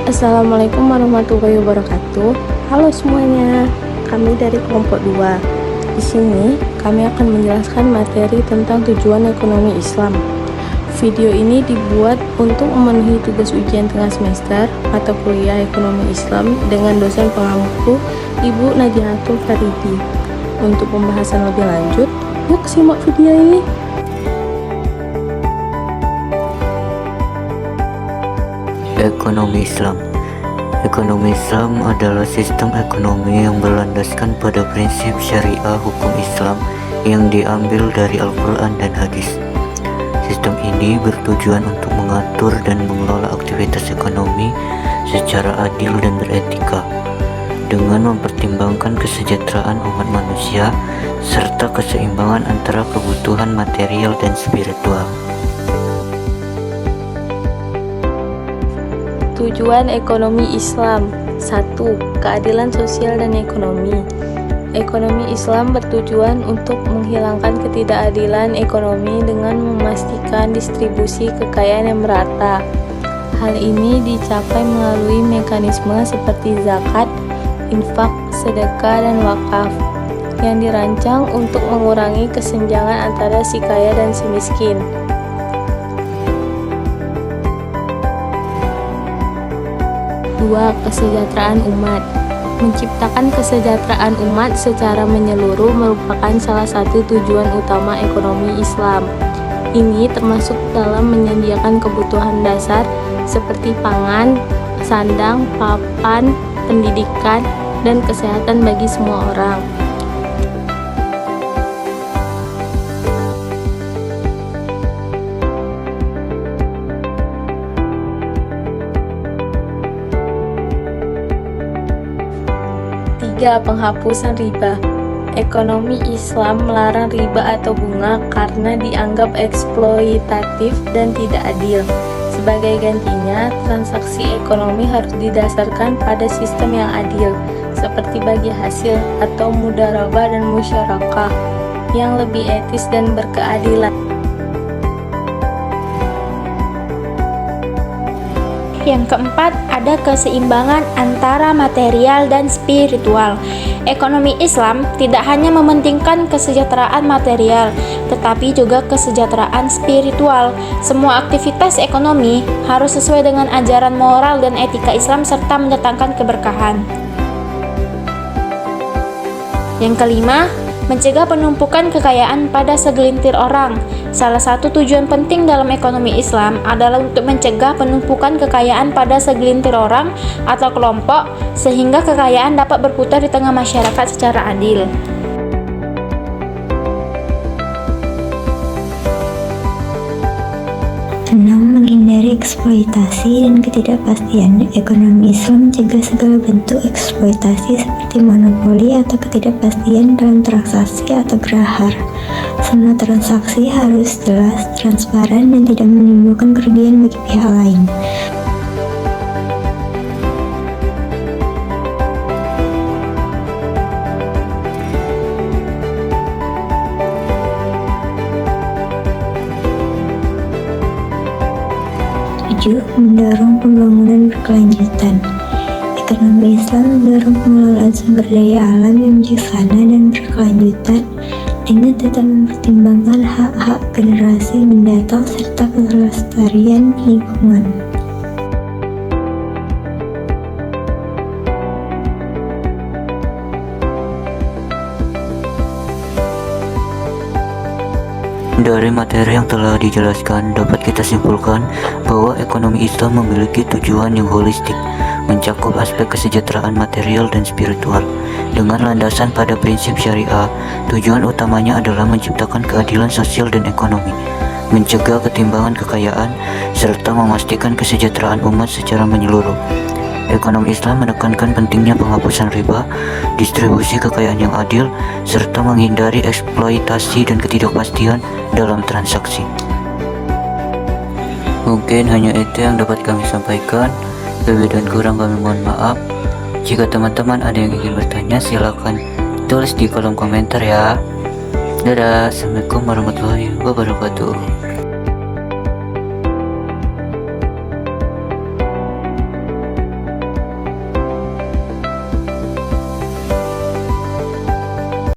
Assalamualaikum warahmatullahi wabarakatuh. Halo semuanya, kami dari kelompok 2. Di sini kami akan menjelaskan materi tentang tujuan ekonomi Islam. Video ini dibuat untuk memenuhi tugas ujian tengah semester mata kuliah ekonomi Islam dengan dosen pengampu Ibu Najihatul Faridi. Untuk pembahasan lebih lanjut, yuk simak video ini. Ekonomi Islam. Ekonomi Islam adalah sistem ekonomi yang berlandaskan pada prinsip syariah hukum Islam yang diambil dari Al-Quran dan hadis. Sistem ini bertujuan untuk mengatur dan mengelola aktivitas ekonomi secara adil dan beretika, dengan mempertimbangkan kesejahteraan umat manusia serta keseimbangan antara kebutuhan material dan spiritual. Tujuan ekonomi Islam. 1. Keadilan sosial dan ekonomi. Ekonomi Islam bertujuan untuk menghilangkan ketidakadilan ekonomi dengan memastikan distribusi kekayaan yang merata. Hal ini dicapai melalui mekanisme seperti zakat, infak, sedekah, dan wakaf yang dirancang untuk mengurangi kesenjangan antara si kaya dan si miskin. 2. Kesejahteraan umat. Menciptakan kesejahteraan umat secara menyeluruh merupakan salah satu tujuan utama ekonomi Islam. Ini termasuk dalam menyediakan kebutuhan dasar seperti pangan, sandang, papan, pendidikan, dan kesehatan bagi semua orang. 3. Penghapusan riba. Ekonomi Islam melarang riba atau bunga karena dianggap eksploitatif dan tidak adil. Sebagai gantinya, transaksi ekonomi harus didasarkan pada sistem yang adil, seperti bagi hasil atau mudharabah dan musyarakah, yang lebih etis dan berkeadilan. Yang keempat, ada keseimbangan antara material dan spiritual. Ekonomi Islam tidak hanya mementingkan kesejahteraan material, tetapi juga kesejahteraan spiritual. Semua aktivitas ekonomi harus sesuai dengan ajaran moral dan etika Islam serta mendatangkan keberkahan. Yang kelima, mencegah penumpukan kekayaan pada segelintir orang. Salah satu tujuan penting dalam ekonomi Islam adalah untuk mencegah penumpukan kekayaan pada segelintir orang atau kelompok, sehingga kekayaan dapat berputar di tengah masyarakat secara adil. Menghindari eksploitasi dan ketidakpastian. Ekonomi Islam mencegah segala bentuk eksploitasi seperti monopoli atau ketidakpastian dalam transaksi atau gerahar. Semua transaksi harus jelas, transparan, dan tidak menimbulkan kerugian bagi pihak lain. Mendorong pembangunan berkelanjutan. Ekonomi Islam mendorong pengelolaan sumber daya alam yang bijaksana dan berkelanjutan dengan tetap mempertimbangkan hak-hak generasi mendatang serta kelestarian lingkungan. Dari materi yang telah dijelaskan, dapat kita simpulkan bahwa ekonomi Islam memiliki tujuan yang holistik, mencakup aspek kesejahteraan material dan spiritual. Dengan landasan pada prinsip syariah, tujuan utamanya adalah menciptakan keadilan sosial dan ekonomi, mencegah ketimbangan kekayaan, serta memastikan kesejahteraan umat secara menyeluruh. Ekonomi Islam menekankan pentingnya penghapusan riba, distribusi kekayaan yang adil, serta menghindari eksploitasi dan ketidakpastian dalam transaksi. Mungkin hanya itu yang dapat kami sampaikan. Lebih dan kurang kami mohon maaf. Jika teman-teman ada yang ingin bertanya, silakan tulis di kolom komentar ya. Dadah, assalamualaikum warahmatullahi wabarakatuh.